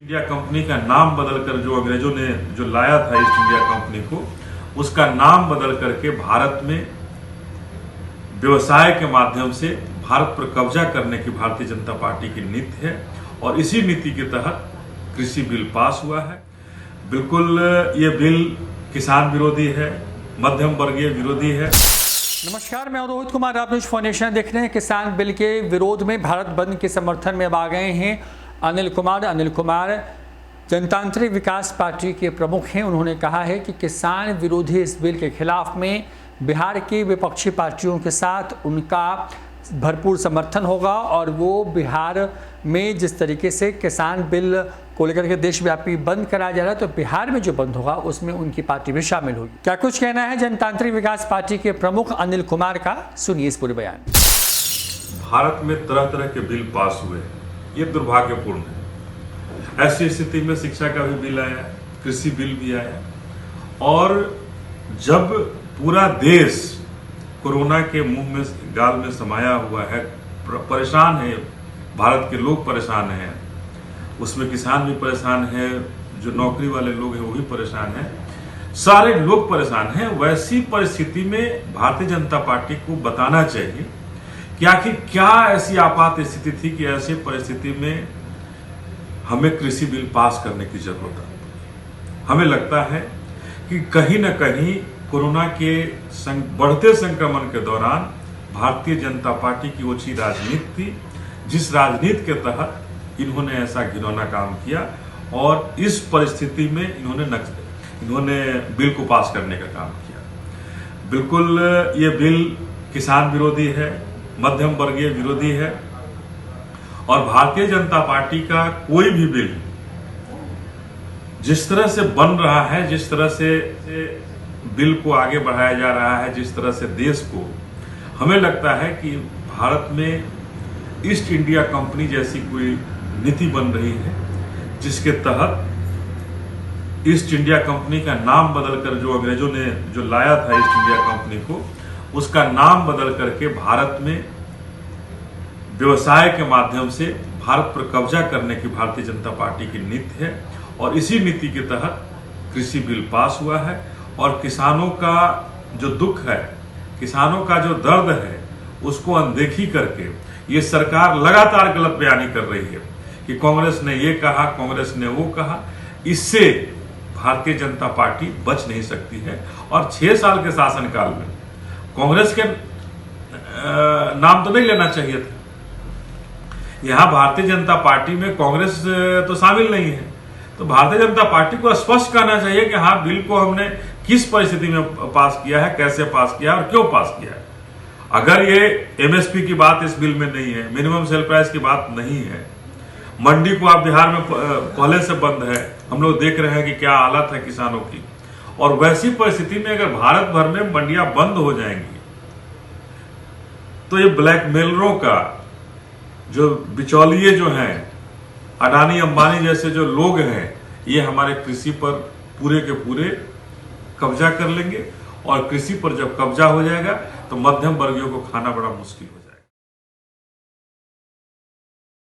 India company का नाम बदलकर जो अंग्रेजों ने जो लाया था ईस्ट इंडिया कंपनी को, उसका नाम बदल करके भारत में व्यवसाय के माध्यम से भारत पर कब्जा करने की भारतीय जनता पार्टी की नीति है और इसी नीति के तहत कृषि बिल पास हुआ है। बिल्कुल ये बिल किसान विरोधी है, मध्यम वर्गीय विरोधी है। नमस्कार, मैं रोहित कुमार, आप न्यूज फाउंडेशन देख रहे हैं। किसान बिल के विरोध में भारत बंद के समर्थन में अब आ गए हैं अनिल कुमार जनतांत्रिक विकास पार्टी के प्रमुख हैं। उन्होंने कहा है कि किसान विरोधी इस बिल के खिलाफ में बिहार की विपक्षी पार्टियों के साथ उनका भरपूर समर्थन होगा और वो बिहार में जिस तरीके से किसान बिल को लेकर के देशव्यापी बंद कराया जा रहा है, तो बिहार में जो बंद होगा उसमें उनकी पार्टी भी शामिल होगी। क्या कुछ कहना है जनतांत्रिक विकास पार्टी के प्रमुख अनिल कुमार का, सुनिए इस पूरे बयान। भारत में तरह तरह के बिल पास हुए, ये दुर्भाग्यपूर्ण है। ऐसी स्थिति में शिक्षा का भी बिल आया, कृषि बिल भी आया और जब पूरा देश कोरोना के मुंह में गाल में समाया हुआ है, परेशान है, भारत के लोग परेशान हैं, उसमें किसान भी परेशान है, जो नौकरी वाले लोग हैं वो भी परेशान हैं, सारे लोग परेशान हैं। वैसी परिस्थिति में भारतीय जनता पार्टी को बताना चाहिए कि आखिर क्या ऐसी आपात स्थिति थी कि ऐसी परिस्थिति में हमें कृषि बिल पास करने की जरूरत है। हमें लगता है कि कहीं ना कहीं कोरोना के बढ़ते संक्रमण के दौरान भारतीय जनता पार्टी की ओछी राजनीति थी, जिस राजनीति के तहत इन्होंने ऐसा घिनौना काम किया और इस परिस्थिति में इन्होंने बिल को पास करने का काम किया। बिल्कुल ये बिल किसान विरोधी है, मध्यम वर्गीय विरोधी है और भारतीय जनता पार्टी का कोई भी बिल जिस तरह से बन रहा है, जिस तरह से बिल को आगे बढ़ाया जा रहा है, जिस तरह से देश को, हमें लगता है कि भारत में ईस्ट इंडिया कंपनी जैसी कोई नीति बन रही है जिसके तहत ईस्ट इंडिया कंपनी का नाम बदलकर जो अंग्रेजों ने जो लाया था ईस्ट इंडिया कंपनी को, उसका नाम बदल करके भारत में व्यवसाय के माध्यम से भारत पर कब्जा करने की भारतीय जनता पार्टी की नीति है और इसी नीति के तहत कृषि बिल पास हुआ है और किसानों का जो दुख है, किसानों का जो दर्द है, उसको अनदेखी करके ये सरकार लगातार गलत बयानी कर रही है कि कांग्रेस ने ये कहा, कांग्रेस ने वो कहा। इससे भारतीय जनता पार्टी बच नहीं सकती है और 6 साल के शासनकाल में कांग्रेस के नाम तो नहीं लेना चाहिए था। यहां भारतीय जनता पार्टी में कांग्रेस तो शामिल नहीं है, तो भारतीय जनता पार्टी को स्पष्ट कहना चाहिए कि हाँ, बिल को हमने किस परिस्थिति में पास किया है, कैसे पास किया और क्यों पास किया है। अगर ये एमएसपी की बात इस बिल में नहीं है, मिनिमम सेल प्राइस की बात नहीं है, मंडी को आप बिहार में पहले से बंद है, हम लोग देख रहे हैं कि क्या हालत है किसानों की, और वैसी परिस्थिति में अगर भारत भर में मंडियां बंद हो जाएंगी तो ये ब्लैकमेलरों का जो बिचौलिए जो हैं, अडानी अंबानी जैसे जो लोग हैं, ये हमारे कृषि पर पूरे के पूरे कब्जा कर लेंगे और कृषि पर जब कब्जा हो जाएगा तो मध्यम वर्गीयों को खाना बड़ा मुश्किल हो जाएगा।